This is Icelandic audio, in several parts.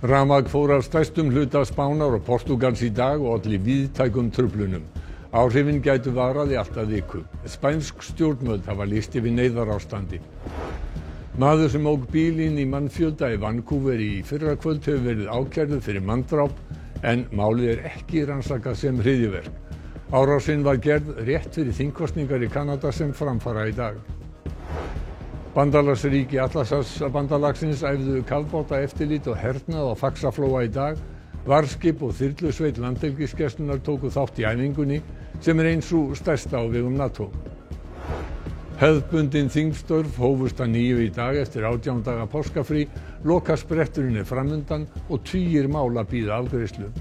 Rafmagn fór af stærstum hluta Spánar og Portúgals í dag og olli víðtækum truflunum. Áhrifin gætu varað í allt að viku. Spænsk stjórnvöld hafa lýst yfir neyðarástandi. Maður sem ók bíl inn í mannfjölda í Vancouver í fyrrakvöld hefur verið ákærður fyrir manndráp en málið er ekki rannsakað sem hryðjuverk. Árásin var gerð rétt fyrir þingkosningar í Kanada sem framfara í dag. Bandalagsríki Atlantshafsbandalagsins æfðu kafbátaeftirlit og hernað á Faxaflóa í dag. Varðskip og þyrlusveit Landhelgisgæslunnar tóku þátt í æfingunni sem er ein sú stærsta á vegum NATO. Hefðbundin þingstörf hófust að nýju í dag eftir 18 daga páskafrí. Lokaspretturinn er framundan og tugir mála bíða afgreiðslu.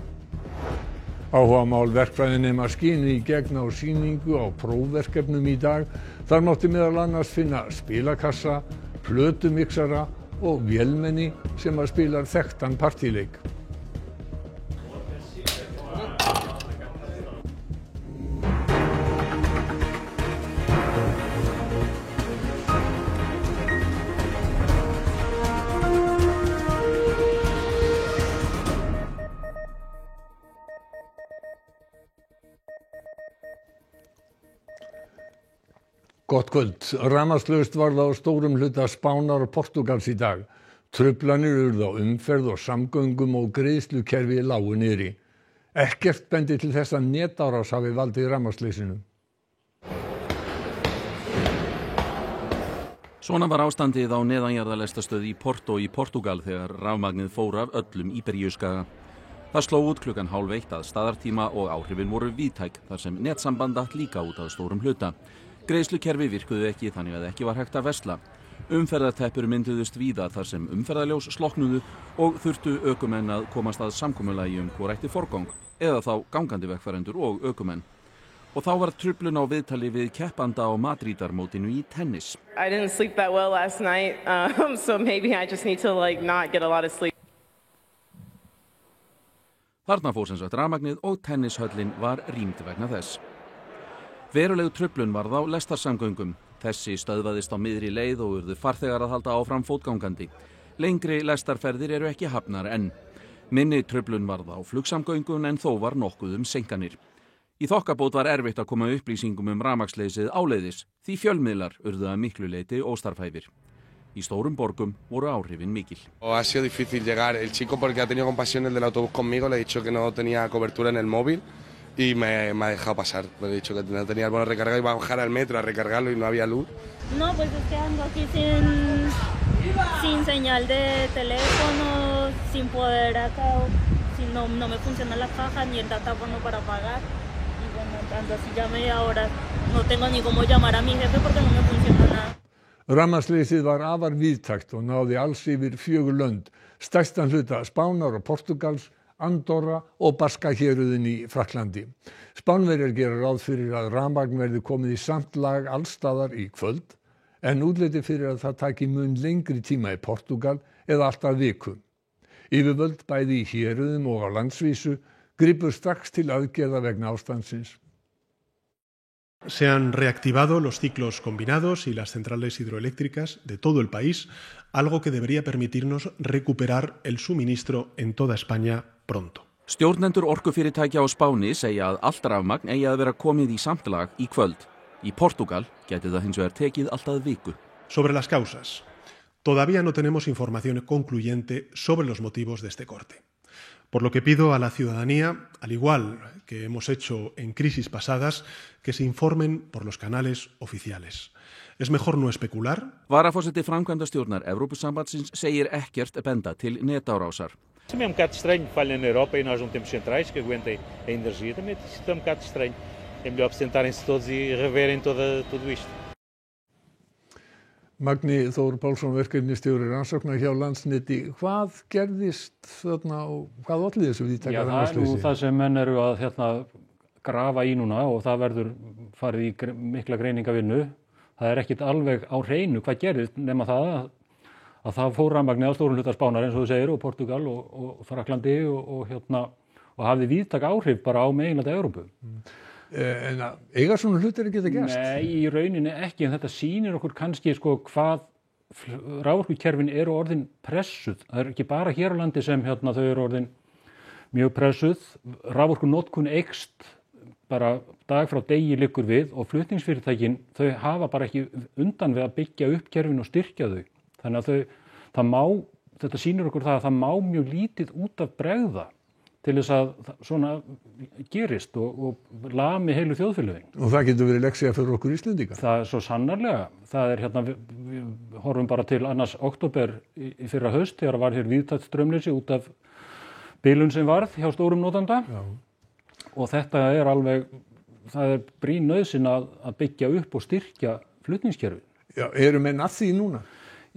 Áhugamál verkfræðinema skínu í gegn á sýningu á prófverkefnum í dag. Þar mátti meðal annars finna spilakassa, plötumixara og vélmenni sem að spilar þekktan partíleik. Gott kvöld. Rafmagnslaust varð á stórum hluta Spánar og Portúgals í dag. Truflanir urðu á umferð og samgöngum og greiðslukerfi lágu niðri. Ekkert bendir til þess að netárás hafi valdið rafmagnsleysinu. Svona var ástandið á neðanjarðarlestastöð í Porto í Portúgal þegar rafmagnið fór af öllum Íberíuskaga. Það sló út 1:30 að staðartíma og áhrifin voru víðtæk þar sem netsamband datt líka út að stórum hluta. Greiðslukerfi virkuðu ekki þannig að ekki var hægt að versla. Umferðarteppur mynduðust víða þar sem umferðarljós slokknuðu og þurftu ökumenn að komast að samkomulagi hvor ætti forgang, eða þá gangandi vegfarendur og ökumenn. Og þá var truflun á viðtali við keppanda á Madrídarmótinu í tennis. I didn't sleep that well last night, so maybe I just need to not get a lot of sleep. Þarna fór sem sagt rafmagnið og tennishöllin var rýmd vegna þess. Veruleg truflun varð á lestarsamgöngum. Þessi stöðvaðist á miðri leið og urðu farþegar að halda áfram fótgangandi. Lengri lestarferðir eru ekki hafnar enn. Minni truflun varð á flugsamgöngum en þó var nokkuð seinkanir. Í þokkabót var erfitt að koma upplýsingum rafmagnsleysið áleiðis því fjölmiðlar urðu að miklu leyti óstarfhæfir. Í stórum borgum voru áhrifin mikil. Ha sido difícil llegar. El chico porque ha tenido compasión el del autobús conmigo, le he dicho que no tenía cobertura en el móvil. Y me ha dejado pasar, le he dicho que no tenía el bono recargado, iba a bajar al metro a recargarlo y no había luz. No, pues es que ando aquí sin señal de teléfono, sin poder acá, no me funciona la caja ni el datáfono para pagar. Y bueno, ando así ya media hora, no tengo ni cómo llamar a mi jefe porque no me funciona nada. Rafmagnsleysið var afar víðtækt og náði alls yfir 4 lönd, stærstan hluta Spánar og Portúgals, Andorra og Baskahéruðin í Frakklandi. Spánverjar gera ráð fyrir að rafmagn verði komið í samt lag allstaðar í kvöld en útliti fyrir að það taki mun lengri tíma í Portúgal eða allt að viku. Yfirvöld bæði í héruðum og á landsvísu gripu strax til aðgerða vegna ástandsins. Se han reactivado los ciclos combinados y las centrales hidroeléctricas de todo el país, algo que debería permitirnos recuperar el suministro en toda España pronto. Stjórnendur orkufyrirtækja á Spáni segja að allt rafmagn eigi að vera komið í samtlag í kvöld. Í Portúgal gæti það hins vegar tekið allt að viku. Sobre las causas. Todavía no tenemos información concluyente sobre los motivos de este corte. Por lo que pido a la ciudadanía, al igual que hemos hecho en crisis pasadas, que se informen por los canales oficiales. Es mejor no especular. Varaforseti framkvæmdastjórnar Evrópusambandsins segir ekkert benda til netárásar. Também é bocado estranho, falha na Europa e nós não temos centrais que aguentem a energia. Também isto é bocado estranho. É melhor sentarem-se todos e reverem tudo isto. Magni Þór Pálsson, verkefnisstjóri rannsókna hjá Landsneti. Hvað gerðist þarna og hvað olli þessu víðtæka rafmagnsleysi? Það sem menn eru að grafa í núna og það verður farið í mikla greiningavinnu. Það er ekkit alveg á hreinu hvað gerðist nema það að það fór rafmagnið á stórum hluta Spánar eins og þú segir og Portúgal og Frakklandi og hafði víðtæk áhrif bara á meginlandi Evrópu. En eiga svona hlutir að geta gerst? Nei, í rauninni ekki, en þetta sýnir okkur kannski hvað raforkukerfin eru orðin pressuð. Það ekki bara hér á landi sem þau eru orðin mjög pressuð. Raforkunotkun eykst bara dag frá degi liggur við og flutningsfyrirtækin þau hafa bara ekki undan við að byggja upp kerfin og styrkja þau. Þannig að þetta sýnir okkur það má mjög lítið út af bregða til þess að svona gerist og lami heilu þjóðfélögin. Og það getur verið leksía fyrir okkur Íslendinga? Það svo sannarlega. Það við horfum bara til annars október í fyrra haust þegar var hér víðtækt straumleysi út af bilun sem varð hjá stórum notanda. Já. Og þetta það brýn nauðsyn að byggja upp og styrkja flutningskerfið. Já, eru menn að því núna?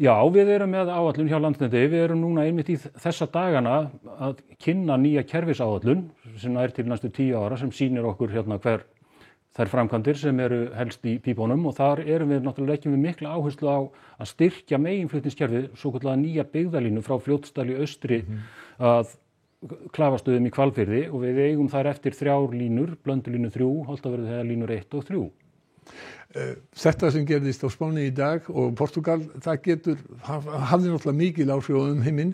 Já, við erum með áætlun hjá Landsneti. Við erum núna einmitt í þessa dagana að kynna nýja kerfisáætlun sem til næstu 10 ára sem sýnir okkur hver þær framkvæmdir sem eru helst í pípunum og þar erum við náttúrulega leggjum við mikla áherslu á að styrkja meginflutningskerfið, svokallaða nýja byggðalínu frá Fljótsdal í austri að Klafastöðum í Hvalfirði og við eigum þar eftir 3 línur, Blöndulínu 3, Holtavörðuheiðar línur 1 og 3. Þetta sem gerðist á Spáni í dag og Portúgal, það hafði náttúrulega mikil áhrif á heiminn.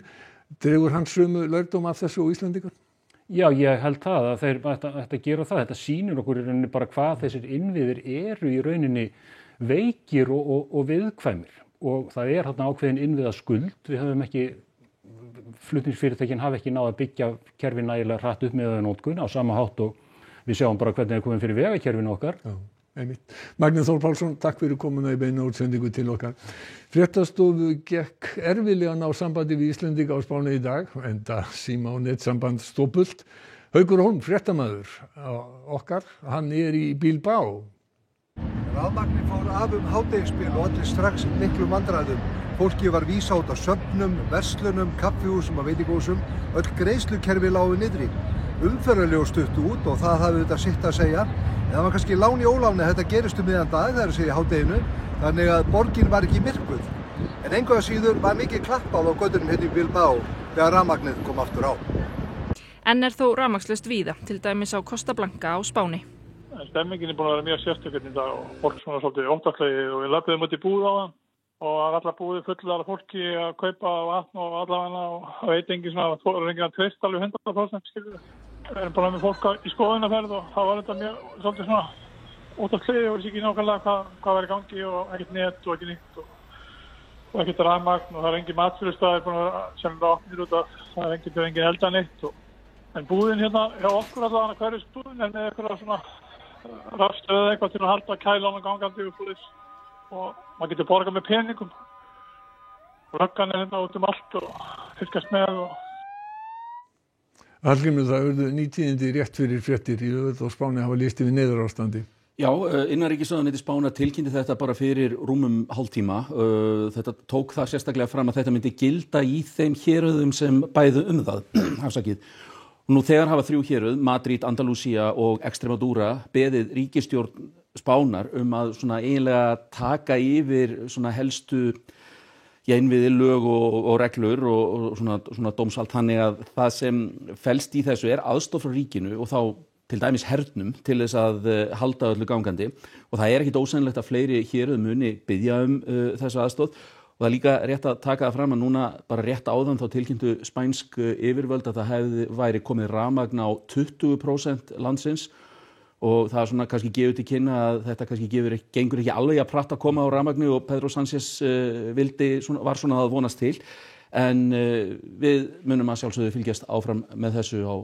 Dregur hann sömu lærdóm af þessu og Íslendingar? Já, ég held það að þeir ættu að gera það. Þetta sýnir okkur í rauninni bara hvað þessir innviðir eru í rauninni veikir og viðkvæmir og það þarna ákveðin innviðaskuld. Við höfum ekki flutningsfyrirtækin hafa ekki náð að byggja kerfi nægilega hratt upp með notkun á sama hátt og við sjáum bara hvernig komum fyrir vegakerfinu okkar. Já, einmitt. Magnús Þór Pálsson, takk fyrir komuna í beina útsendingu til okkar. Fréttastofu gekk erfiðlega að ná sambandi við Íslendinga á Spáni í dag, enda síma og netsamband stópult. Haukur Hólm, fréttamaður okkar, hann í Bilbao. Rafmagnið fór af hádegisbil og allir strax miklum vandræðum. Fólki var vísað út á söfnum, verslunum, kaffihúsum og veitingahúsum. Öll greiðslukerfi lágu niðri. Umferðarljós stuttu út og það hafði þetta sitt að segja. En það var kannski lán í óláni að þetta gerist miðjan dag, það að segja í hádeginu, þannig að borgin var ekki myrkvuð. En engu að síður var mikið klappað á götunum hérna í Bilbao þegar rafmagnið kom aftur á. En þó rafmagnslaust víða, til dæmis á Costa Blanca á Spáni. Stemmingin búin að vera mjög sérstökinn í dag og fólk svona svolítið óttaslegið og við löpuðum út í búð á það og allar búið fullar af fólki að kaupa vatn og allavega og veit engin svona, það er engin að tvist alveg 100% skilur. Við erum bara með fólk í skoðunarferð og það var þetta mjög svolítið svona óttaslegið og vissi ekki nákvæmlega hvað var í gangi og ekkert net og ekki nýtt og ekkert rafmagn og það er engin matsölustaðir búin að sem það opnir út að það er engin eldanýtt en búðin hérna hjá okkur allavega hverjusbúðin er með eitthvað svona rafstöð eða eitthvað til að halda kælan og gangandi og maður getur borgað með peningum. Löggan hérna út allt og fylgast með Hallgrímur, það urðu nýtíðindi rétt fyrir fréttir í og Spáni hafa lýst yfir neyðarástandi. Já, innanríkisráðuneytið Spánar tilkynnti þetta bara fyrir rúmum hálftíma. Þetta tók það sérstaklega fram að þetta myndi gilda í þeim héröðum sem bæðu það. Afsakið. Nú þegar hafa 3 héröð, Madrid, Andalúsía og Extremadura, beðið ríkisstjórn Spánar að svona eiginlega taka yfir svona helstu innviði lög og reglur og svona dómsvald þannig að það sem felst í þessu aðstoð frá ríkinu og þá til dæmis hernum til þess að halda öllu gangandi og það ekkit ósennilegt að fleiri héröð muni biðja þessu aðstoð. Og það líka rétt að taka það fram að núna bara rétt áðan þá tilkynntu spænsk yfirvöld að það væri komið rafmagn á 20% landsins og það svona kannski gefur til kynna að þetta kannski gengur ekki alveg að pratta að koma á rafmagni og Pedro Sánchez var svona að vonast til en við munum að sjálfsögðu fylgjast áfram með þessu á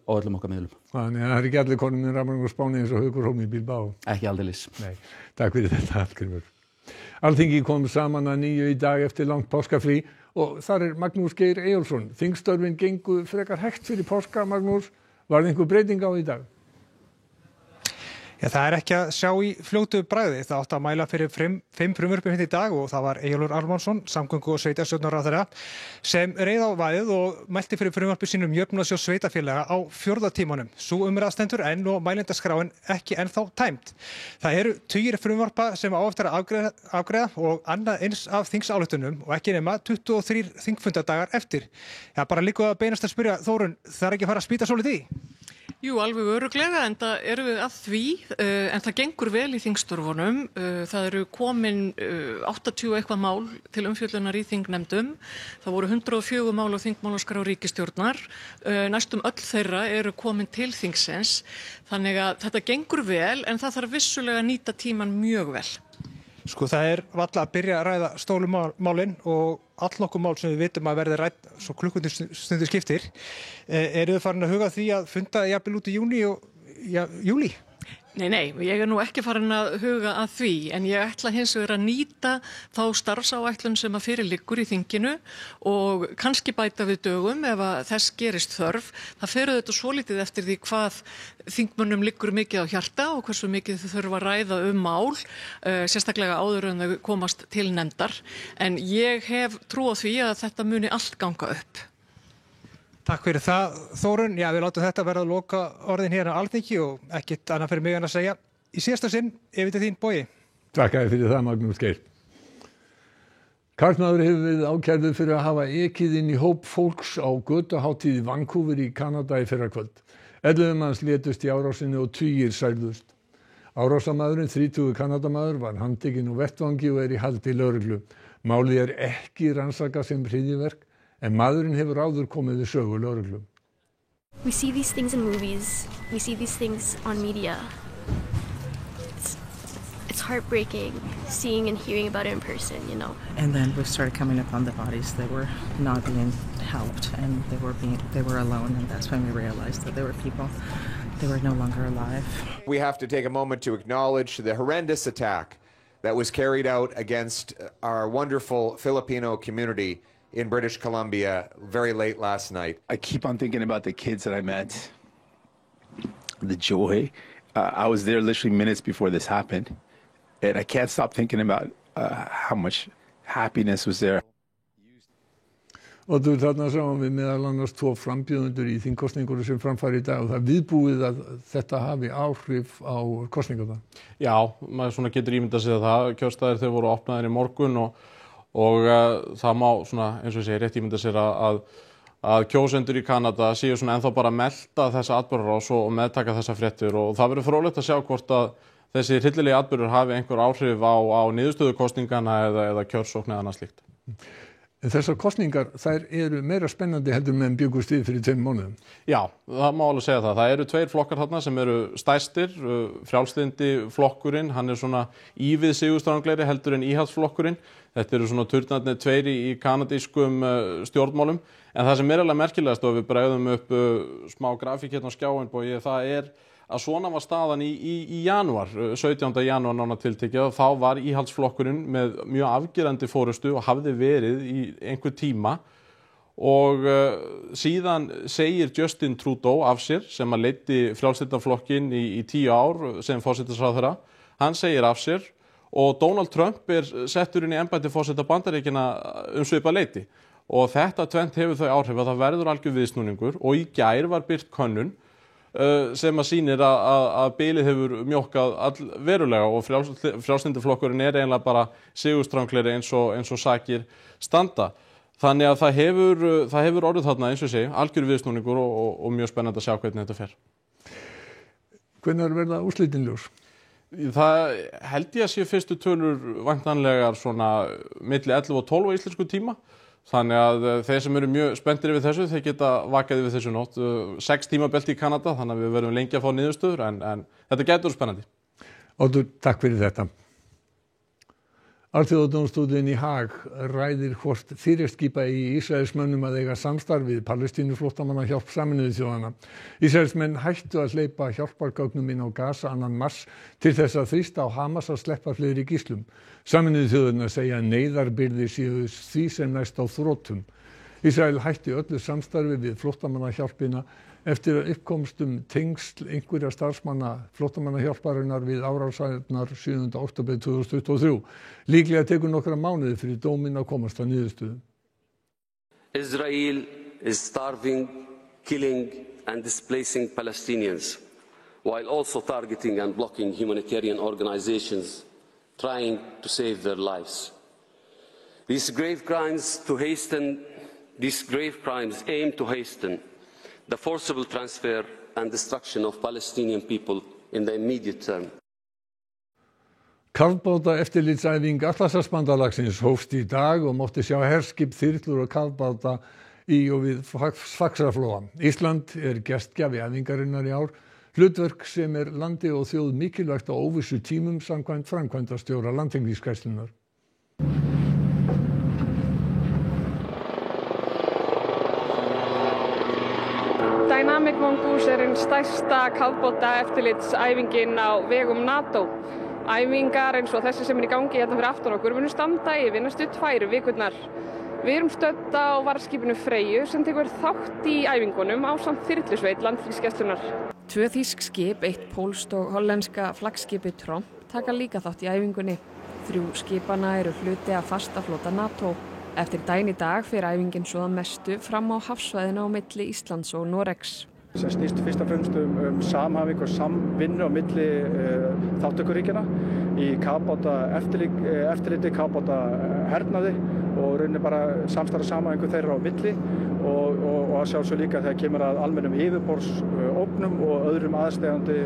öllum okkar miðlum. Þannig að það ekki allir konum með rafmagn á Spáni eins og Haukur Hólm í Bilbao. Ekki aldeilis. Nei, takk fyrir þetta Hallgrímur. Alþingi kom saman að 9 í dag eftir langt páskafrí og þar Magnús Geir Eyjólfsson. Þingstörfin gengu frekar hægt fyrir páska, Magnús. Var einhver breyting á í dag? Já, það ekki að sjá í fljótu bragði. Það átti að mæla fyrir 5 frumvörpum í dag og það var Eyjólfur Ármannsson, samgöngu- og sveitarstjórnarráðherra, sem reið á vaðið og mælti fyrir frumvarpi sínum Jöfnunarsjóðs sveitarfélaga á 4. tímanum. Sú umræða stendur enn og mælendaskráin ekki ennþá tæmt. Það eru tugir frumvarpa sem á eftir að afgreiða og annað eins af þingsályktunum og ekki nema 23 þingfundadagar eftir. Já, bara líka að beinast að spyrja Þórunn, það ekki að fara að spýta svolítið í? Jú, alveg örugglega, en það eru við að því, en það gengur vel í þingstörfunum. Það eru komin 80 eitthvað mál til umfjöllunar í þingnefndum. Það voru 104 mál á þingmálaskrá ríkisstjórnar. Næstum öll þeirra eru komin til þingsins. Þannig að þetta gengur vel, en það þarf vissulega að nýta tíman mjög vel. Sko það varla að byrja að ræða stólumálin og allnokkur mál sem við vitum að verði rædd svo klukkustundir skiptir. Eru þið farin að huga því að funda jafnvel út í júní og júlí? Nei, ég er nú ekki farin að huga að því, en ég ætla hins vegar að nýta þá starfsáætlun sem að fyrir liggur í þinginu og kannski bæta við dögum ef að þess gerist þörf. Það fer auðvitað svolítið eftir því hvað þingmönnum liggur mikið á hjarta og hversu mikið þau þurfa að ræða mál, sérstaklega áður en þau komast til nefndar. En ég hef trú á því að þetta muni allt ganga upp. Takk fyrir það, Þórunn. Já, við látum þetta verða að loka orðin hérna á Alþingi og ekkert annað fyrir mig en að segja. Í síðasta sinn, yfir til þín, Bogi. Takk fyrir það, Magnús Geir. Karlmaður hefur verið ákærður fyrir að hafa ekið inn í hóp fólks á götuhátíð í Vancouver í Kanada í fyrrakvöld. 11 manns létust í árásinni og tugir særðust. Árásarmaðurinn, 30 Kanadamaður, var handtekinn á vettvangi og í haldi lögreglu. Málið ekki rannsakað sem hryðjuverk, en maðurinn hefur áður komið við sögu lögreglu. We see these things in movies, we see these things on media. It's heartbreaking seeing and hearing about it in person, you know. And then we started coming upon the bodies. They were not being helped, and they were alone, and that's when we realized that there were people. They were no longer alive. We have to take a moment to acknowledge the horrendous attack that was carried out against our wonderful Filipino community in British Columbia very late last night. I keep on thinking about the kids that I met, the joy. I was there literally minutes before this happened, and I can't stop thinking about how much happiness was there. Og þarna sáum við meðal annars 2 frambjóðendur í þingkosningunum sem framfæri í dag og það viðbúið að þetta hafi áhrif á kosningarnar. Já, maður svona getur ímyndað sig það. Kjörstaðir þau voru opnaðir í morgun og það má svona, eins og ég segi, rétt ímynda sér að kjósendur í Kanada séu svona ennþá bara að melta þessa atburðarás og meðtaka þessa fréttir og það verður fróðlegt að sjá hvort að þessi hryllilegi atburður hafi einhver áhrif á niðurstöðu kosningana eða kjörsókn eða annað slíkt. En þessar kosningar, þær eru meira spennandi heldur með bjuggust við fyrir 2 mánuðum. Já, það má alveg segja það. Það eru 2 flokkar þarna sem eru stærstir. Frjálslyndi flokkurinn, hann er svona ívið sigurstranglegri heldur en íhaldsflokkurinn. Þetta eru svona turnarnir 2 í kanadískum stjórnmálum. En það sem er alveg merkilegast og við bregðum upp smá grafík hérna á skjáin, Bogi, það að svona var staðan í janúar, 17. janúar nána tiltekið, þá var íhaldsflokkurinn með mjög afgerandi fórustu og hafði verið í einhver tíma og síðan segir Justin Trudeau af sér sem að leiddi frjálslyndaflokkinn í 10 ár sem forsætisráðherra, hann segir af sér og Donald Trump settur inn í embætti forseta Bandaríkjanna svipað leyti og þetta tvennt hefur þau áhrif að það verður algjör viðsnúningur og í gær var birt könnun sem að sýnir að bilið hefur mjókkað verulega og frjálslyndaflokkurinn eiginlega bara sigurstranglegri eins og sakir standa. Þannig að það hefur orðið þarna eins og segi, algjör viðsnúningur og mjög spennandi að sjá hvernig þetta fer. Hvenær verða úrslitin ljós? Það held ég að sé fyrstu tölur væntanlegar svona milli 11 og 12 á íslensku tíma. Þannig að þeir sem eru mjög spenntir yfir þessu, þeir geta vakað yfir þessu nótt. 6 tímabelti í Kanada, þannig að við verðum lengi að fá niðurstöður, en þetta gætur spennandi. Oddur, takk fyrir þetta. Alþjóðadómstóllinn í Haag ræðir hvort fyrirskipa í Ísraelsmönnum að eiga samstarf við Palestínuflóttamannahjálp Sameinuðu þjóðanna. Ísraelsmenn hættu að hleypa hjálpargögnum inn á Gaza 2. mars til þess að þrýsta á Hamas að sleppa fleiri gíslum. Sameinuðu þjóðirnar segja að neyðarbirgðir séu því sem næst á þrotum. Ísrael hætti öllu samstarfi við flóttamannahjálpina eftir að uppkomst tengsl einhverja starfsmanna flóttamannahjálparinnar við árásirnar 7. október 2023. Líklega tekur nokkra mánuði fyrir dóminn að komast að niðurstöðu. Israel is starving, killing and displacing Palestinians while also targeting and blocking humanitarian organizations trying to save their lives. These grave crimes aim to hasten the forcible transfer and destruction of Palestinian people in the immediate term. Kafbáta eftirlitsæfing Atlantshafsbandalagsins hófst í dag og mátti sjá herskip, þyrlur og kafbáta í og við Faxaflóa. Ísland gestgjafi æfingarinnar í ár, hlutverk sem landi og þjóð mikilvægt á óvissu tímum samkvæmt framkvæmdastjóra Landhelgisgæslunnar. Dynamic Mongoose ein stærsta kafbáta eftirlitsæfingin á vegum NATO. Æfingar eins og þessi sem í gangi hérna fyrir aftan okkur munu standa yfir næstu 2 vikurnar. Við erum stödd á varðskipinu Freyju sem tekur þátt í æfingunum ásamt þyrlusveit Landhelgisgæslunnar. 2 þýsk skip, 1 pólskt og hollenska flaggskipið Tromp taka líka þátt í æfingunni. 3 skipanna eru hluti af fastaflota NATO. Eftir daginn í dag fer æfingin svo að mestu fram á hafsvæðinu á milli Íslands og Noregs. Sem snýst fyrst og fremst samhæfing og samvinnu á milli þátttökuríkjanna í kafbáta eftirliti, kafbáta hernaði og rauninni bara samstarf samhæfingu þeirra á milli og að sjálfsög líka þegar kemur að almennum yfirborðsógnum og öðrum aðsteðjandi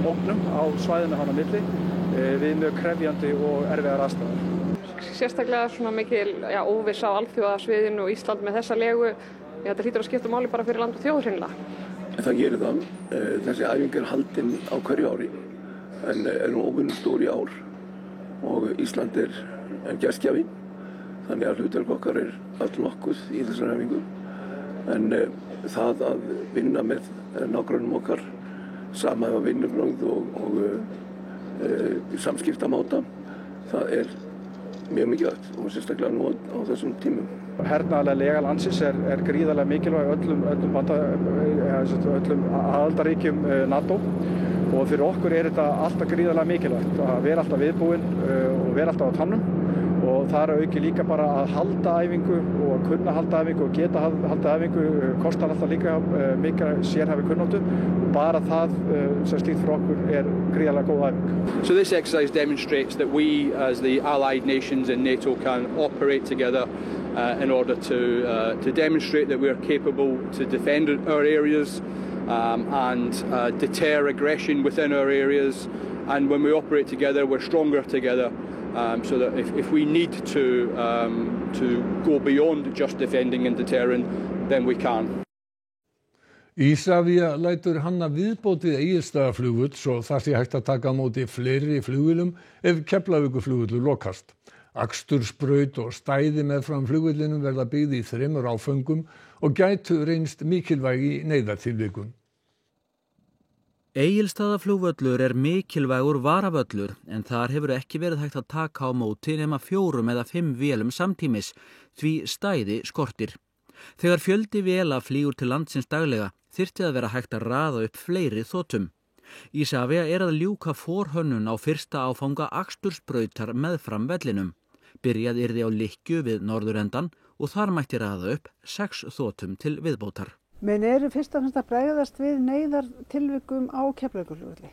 ógnum á svæðinu hann á milli við mjög krefjandi og erfiðar aðstæður. Sérstaklega svona mikil óvissa á alþjóðasviðinu og Ísland með þessa legu. Þetta hlýtur að skipta máli bara fyrir land og þjóð hreinlega. Það gerir það. Þessi æfing haldin á hverju ári en nú óvenjustór í ár og Ísland gestgjafi þannig að hlutverk okkar allnokkuð í þessari æfingu en það að vinna með nágrannum okkar samhæfa vinnubrögð og samskiptamáta það mjög mikilvægt og sérstaklega nú á þessum tímum. Hernaðarlega lega landsins gríðarlega mikilvæg öllum aðildarríkjum NATO og fyrir okkur þetta alltaf gríðarlega mikilvægt að vera alltaf viðbúin og vera alltaf á tannum og það auki líka bara að halda æfingu og kunna halda æfingu og geta halda æfingu kostar alltaf líka mikið sérhæfi kunnáttu og bara það sem slíkt fyrir okkur gríðarlega góð æfing. So this exercise demonstrates that we as the allied nations in NATO can operate together in order to demonstrate that we are capable to defend our areas and deter aggression within our areas and when we operate together we're stronger together. So that if we need to go beyond just defending and deterring, then we can. Isavia lætur hanna viðbót við Egilsstaðaflugvöll svo það sé hægt að taka á móti fleiri flugvélum ef Keflavíkurflugvöllur lokast. Akstursbraut og stæði meðfram flugvellinum verða byggð í 3 áföngum og gætu reynst mikilvæg í neyðartilvikum. Egilsstaðaflugvöllur mikilvægur varavöllur en þar hefur ekki verið hægt að taka á móti nema 4 eða 5 vélum samtímis því stæði skortir. Þegar fjöldi véla flýgur til landsins daglega þyrfti að vera hægt að raða upp fleiri þotum. Isavia að ljúka forhönnun á fyrsta áfanga akstursbrautar meðfram vellinum. Byrjað yrði á Lykkju við norðurendan og þar mætti raða upp 6 þotum til viðbótar. Menn fyrst og fremst að bregðast við neyðartilvikum á Keflavíkurflugvelli.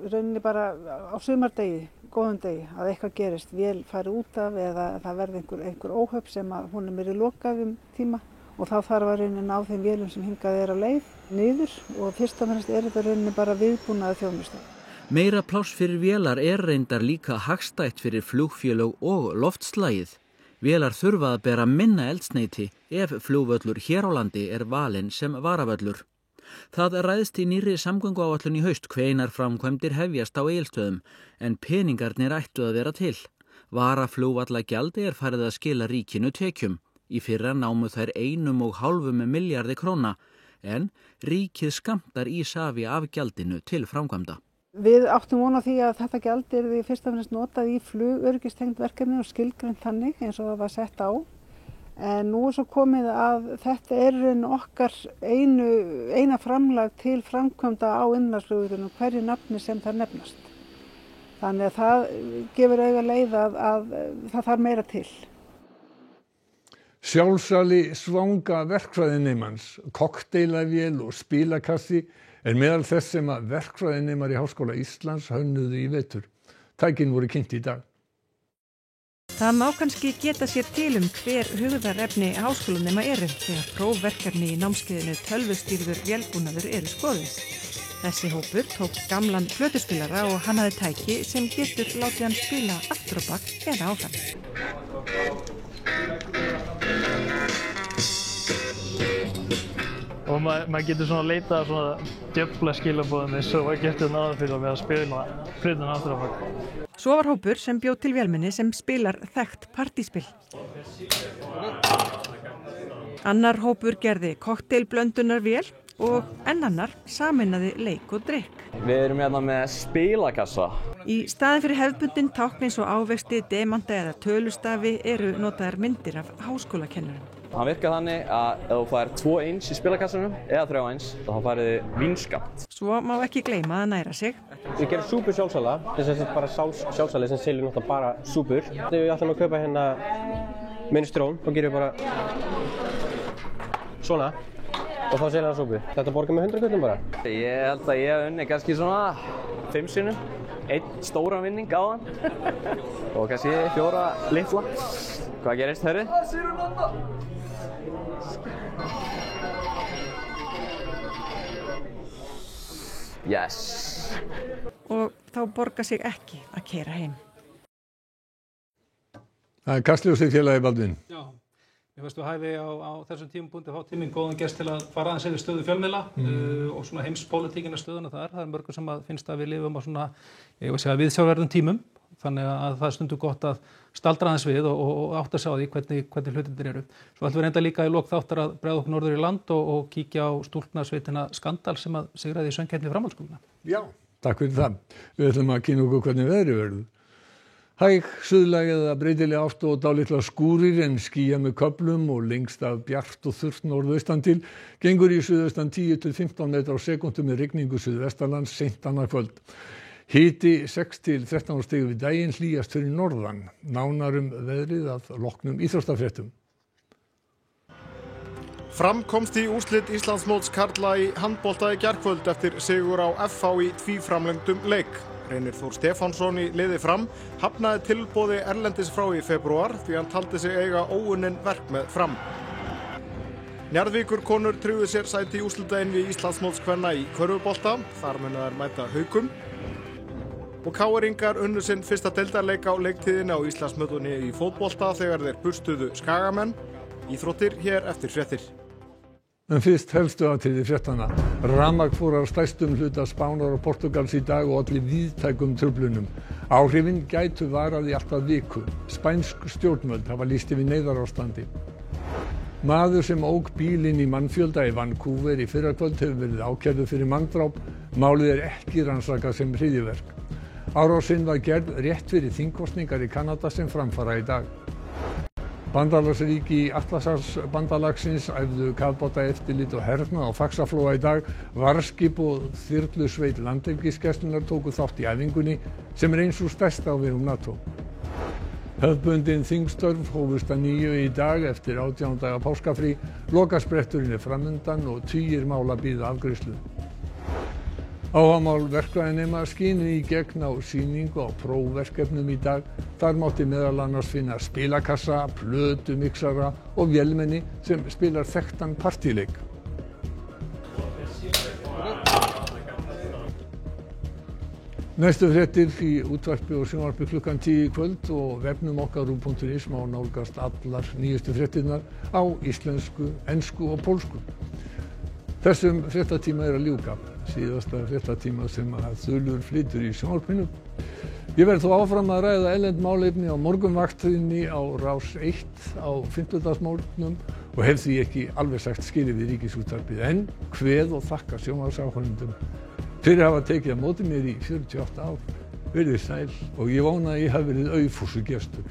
Rauninni bara á sumardegi, góðum degi, að eitthvað gerist, vél fari út af eða það verði einhver óhöpp sem að honum lokað tíma og þá þarf að rauninni ná þeim vélum sem hingað á leið niður og fyrst og fremst þetta rauninni bara viðbúnaða þjónustu. Meira pláss fyrir vélar reyndar líka hagstætt fyrir flugfélög og loftslagið. Vélar þurfa að bera minna eldsneyti ef flugvöllur hér á landi valinn sem varavöllur. Það ræðst í nýrri samgönguáætlun í haust hvenær framkvæmdir hefjast á Egilsstöðum en peningarnir ættu að vera til. Varaflugvallagjald farið að skila ríkinu tekjum. Í fyrra námu þær 1,5 milljarði króna en ríkið skammtar Isavia af gjaldinu til framkvæmda. Við áttum von á því að þetta gjald yrði fyrst og fremst notað í flugöryggistengt verkefni og skilgreint þannig eins og það var sett á. En nú svo komið að þetta okkar eina framlag til framkvæmda á innanlandsflugvöllunum hverju nafni sem það nefnast. Þannig að það gefur auga leið að það þarf meira til. Sjálfsali svanga verkfræðinemans, kokteilavél og spilakassi meðal þess sem að verkfræðinemar í Háskóla Íslands hönnuðu í vetur. Tækin voru kynnt í dag. Það má kannski geta sér til hver hugðarefni háskólanema eru þegar prófverkefni í námskeiðinu tölvustýrður vélbúnaður eru skoðuð. Þessi hópur tók gamlan plötuspilara og hannaði tæki sem getur látið hann spila aftur á bak eða áfram. Og maður getur svona leitað svona djöfla skilabóðum eins og var gert áður fyrir með að spila plötuna aftur á bak. Svo var hópur sem bjó til vélmenni sem spilar þekkt partíspil. Annar hópur gerði kokteilblöndunarvél og enn annar sameinaði leik og drykk. Við erum hérna með spilakassa. Í staðinn fyrir hefðbundin tákn eins og ávexti, demanta eða tölustafi eru notaðar myndir af háskólakennurum. Hann virkar þannig að ef þú fær 2 eins í spilakassanum eða 3 eins, þá færið þið vínskamt. Svo má ekki gleyma að næra sig. Við gerum súpur sjálfsala, þess að bara sjálfsali sem selur náttúrulega bara súpur. Þegar við ætlum að kaupa hérna minnstrón, þá gerum við bara svona og þá selur hann súpu. Þetta borgar með 100 gullum bara. Ég held að ég hef unnið kannski svona 5 sinnum, 1 stóra vinning á hann og kannski 4 litla. Hvað gerist, herri? Yes. Og þá borgar sig ekki að keyra heim. Það er Kastljósið félagi Baldvin. Já, mér finnst þú hæfi á þessum tímapunkti að fá tíminn góðan gest til að fara aðeins yfir stöðu fjölmiðla og svona heimspólitíkina stöðuna þar. Það er mörgum sem finnst að við lifum á svona, ég vil segja, viðsjárverðum tímum. Þannig að það er stundum gott að staldra aðeins við og átta sig á því hvernig hlutirnir eru. Svo ætlum við reynda líka í lok þáttar að bregða okkur norður í land og kíkja á stúlknasveitina Skandal sem að sigraði í söngkeppni framhaldsskólanna. Já, takk fyrir það. Við ætlum að kynna okkur hvernig veðrið verður. Hæg, suðlæg eða breytileg átt og dálitla skúrir en skýja með köflum og lengst af bjart og þurrt norðaustan til. Gengur í suðaustan 10 til 15 metrar á sekúndu með rigningu suðvestanlands seint annað kvöld. Hiti 6 til 13 stig við daginn, hlýjast fyrir norðan. Nánar veðrið að loknum íþróttafréttum. Fram komst í úrslit Íslandsmóts karla í handbolta í gærkvöld eftir sigur á FH í tvíframlengdum leik. Reynir Þór Stefánsson í liði Fram hafnaði tilboði erlendis frá í febrúar því hann taldi sig eiga óunnin verk með Fram. Njarðvíkur konur tryggðu sér sæti í úrslitakeppni við Íslandsmótskvenna í körfubolta. Þar munu þær mæta Haukum. Og KR-ingar unnu sinn fyrsta deildarleik á leiktíðinni á Íslandsmótinu í fótbolta þegar þeir burstuðu Skagamenn. Íþróttir hér eftir fréttir. En fyrst helstu atriði fréttanna. Rafmagn fór af stærstum hluta Spánar og Portúgals í dag og olli víðtækum truflunum. Áhrifin gætu varað í allt að viku. Spænsk stjórnvöld hafa lýst yfir neyðarástandi. Maður sem ók bílinn í mannfjölda í Vancouver í fyrrakvöld hefur verið ákærður fyrir manndráp. Málið er ekki rannsakað sem hryðjuverk. Árásin var gerð rétt fyrir þingkosningar í Kanada sem framfara í dag. Bandalagsríki Atlantshafsbandalagsins æfðu kafbátaeftirlit og hernað á Faxaflóa í dag. Varðskip og þyrlusveit landhelgisgæslunnar tóku þátt í æfingunni sem er ein sú stærsta á vegum NATO. Hefðbundin þingstörf hófust að nýju í dag eftir 18 daga páskafrí. Lokaspretturinn er framundan og tugir mála bíða afgreiðslu. Áhugamál verkfræðinema skínu í gegn á sýningu á prófverkefnum í dag. Þar mátti meðal annars finna spilakassa, plötumixara og vélmenni sem spilar þekktan partíleik. Næstu fréttir í útvarpi og sjónvarpi klukkan 10 í kvöld og vefnum okkar RÚV.is má nálgast allar nýjustu fréttirnar á íslensku, ensku og pólsku. Þessum fréttatíma er að ljúka, síðasta fréttatíma sem að Þulur flytur í sjónvarpinu. Ég verð þó áfram að ræða erlend málefni á morgunvaktinni á Rás 1 á fimmtudagsmorgnum og hef því ekki alveg sagt skilið við Ríkisútvarpið en kveð og þakka sjónvarpsáhorfendum fyrir að hafa tekið á móti mér í 48 ár. Verið sæl og ég vona að ég hafi verið aufúsugestur.